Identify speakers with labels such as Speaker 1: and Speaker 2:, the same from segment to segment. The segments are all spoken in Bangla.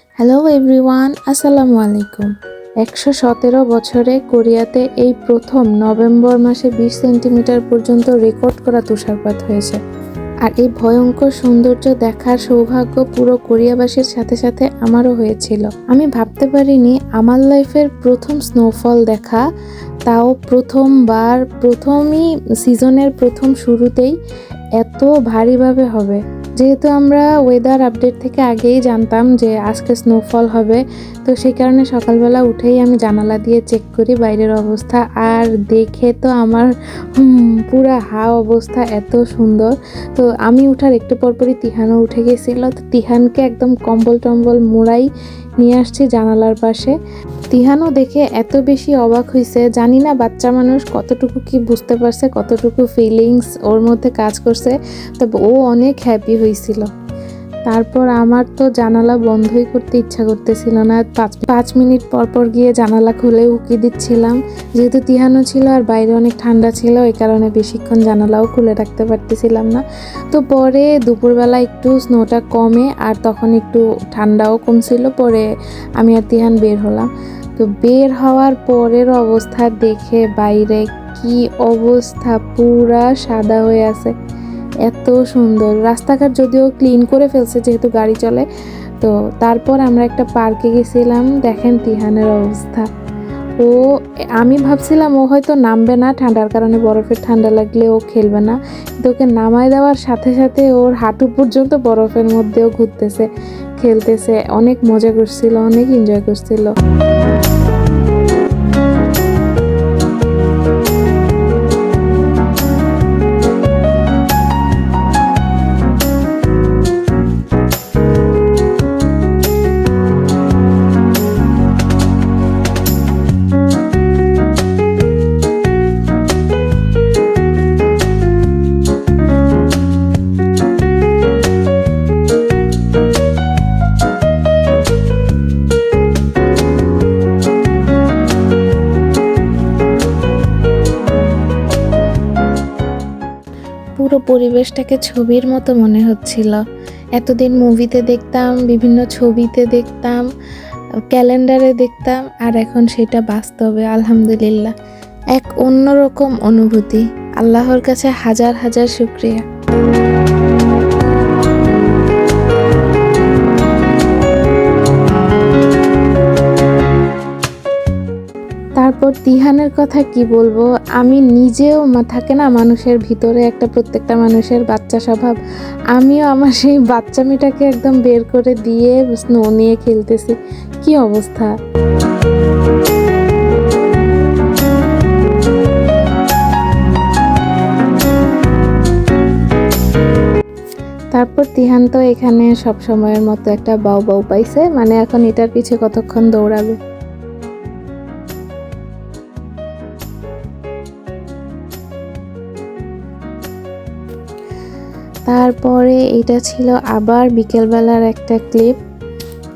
Speaker 1: হ্যালো এভরিওয়ান, আসসালামু আলাইকুম। 117 বছরে কোরিয়াতে এই প্রথম নভেম্বর মাসে 20 সেন্টিমিটার পর্যন্ত রেকর্ড করা তুষারপাত হয়েছে। আর এই ভয়ঙ্কর সৌন্দর্য দেখার সৌভাগ্য পুরো কোরিয়াবাসীর সাথে সাথে আমারও হয়েছিল। আমি ভাবতে পারিনি আমার লাইফের প্রথম স্নোফল দেখা, তাও প্রথমবার, প্রথমই সিজনের প্রথম শুরুতেই এত ভারীভাবে হবে। যেহেতু আমরা ওয়েদার আপডেট থেকে আগেই জানতাম যে আজকে স্নোফল হবে, তো সেই কারণে সকালবেলা উঠেই আমি জানালা দিয়ে চেক করি বাইরের অবস্থা, আর দেখে তো আমার পুরা অবস্থা এত সুন্দর। তো আমি উঠার একটু পরপরই তিহানও উঠে গেছিলো, তো তিহানকে একদম কম্বল টম্বল মোড়াই নিয়ে আসছি জানালার পাশে। তিহানও দেখে এত বেশি অবাক হয়েছে, জানি না বাচ্চা মানুষ কতটুকু কি বুঝতে পারছে, কতটুকু ফিলিংস ওর মধ্যে কাজ করছে, তবে ও অনেক হ্যাপি হয়েছিল। তারপর আমার তো জানালা বন্ধই করতে ইচ্ছা করতেছিল না, 5 মিনিট পর গিয়ে জানালা খুলে উকি দিচ্ছিলাম। যেহেতু তিহানও ছিল আর বাইরে অনেক ঠান্ডা ছিল, এই কারণে বেশিক্ষণ জানালাও খুলে রাখতে পারতেছিলাম না। তো পরে দুপুরবেলা একটু স্নোটা কমে আর তখন একটু ঠান্ডাও কমছিল, পরে আমি আর তিহান বের হলাম। তো বের হওয়ার পরের অবস্থা দেখে বাইরে কি অবস্থা, পুরা সাদা হয়ে আছে, এত সুন্দর। রাস্তাঘাট যদিও ক্লিন করে ফেলছে যেহেতু গাড়ি চলে। তো তারপর আমরা একটা পার্কে গেছিলাম, দেখেন তিহানের অবস্থা। আমি ভাবছিলাম ও হয়তো নামবে না, ঠান্ডার কারণে বরফের ঠান্ডা লাগলে ও খেলবে না, কিন্তু ওকে নামায় দেওয়ার সাথে সাথে ওর হাঁটু পর্যন্ত বরফের মধ্যেও ঘুরতেছে, খেলতেছে, অনেক মজা করছিল, অনেক এনজয় করছিল। পুরো পরিবেশটাকে ছবির মতো মনে হচ্ছিল। এতদিন মুভিতে দেখতাম, বিভিন্ন ছবিতে দেখতাম, ক্যালেন্ডারে দেখতাম, আর এখন সেটা বাস্তবে। আলহামদুলিল্লাহ, এক অন্যরকম অনুভূতি। আল্লাহর কাছে হাজার হাজার শুকরিয়া। তারপর তিহানের কথা কি বলবো, আমি নিজেও থাকে না মানুষের ভিতরে একটা, প্রত্যেকটা মানুষের বাচ্চা স্বভাব, আমিও আমার সেই বাচ্চামিটাকে একদম বের করে দিয়ে স্নো নিয়ে খেলতেছি। কি অবস্থা! তারপর তিহান তো এখানে সব সময়ের মতো একটা বাউ বাউ পাইছে, মানে এখন এটার পিছে কতক্ষণ দৌড়াবে। তারপরে এটা ছিল আবার বিকেলবেলার একটা ক্লিপ।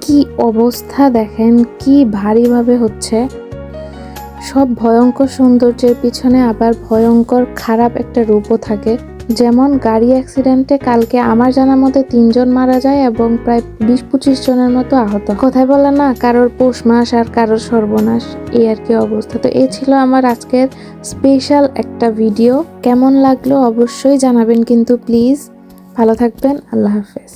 Speaker 1: কি অবস্থা দেখেন, কি ভারীভাবে হচ্ছে। সব ভয়ঙ্কর সৌন্দর্যের পিছনে আবার ভয়ঙ্কর খারাপ একটা রূপও থাকে। যেমন গাড়ি অ্যাক্সিডেন্টে কালকে আমার জানা মতে 3 জন মারা যায় এবং প্রায় 20-25 জনের মতো আহত। কথায় বলে না, কারোর পৌষ মাস আর কারোর সর্বনাশ, এই আর কি অবস্থা। তো এই ছিল আমার আজকের স্পেশাল একটা ভিডিও। কেমন লাগলো অবশ্যই জানাবেন কিন্তু প্লিজ। ভালো থাকবেন, আল্লাহ হাফেজ।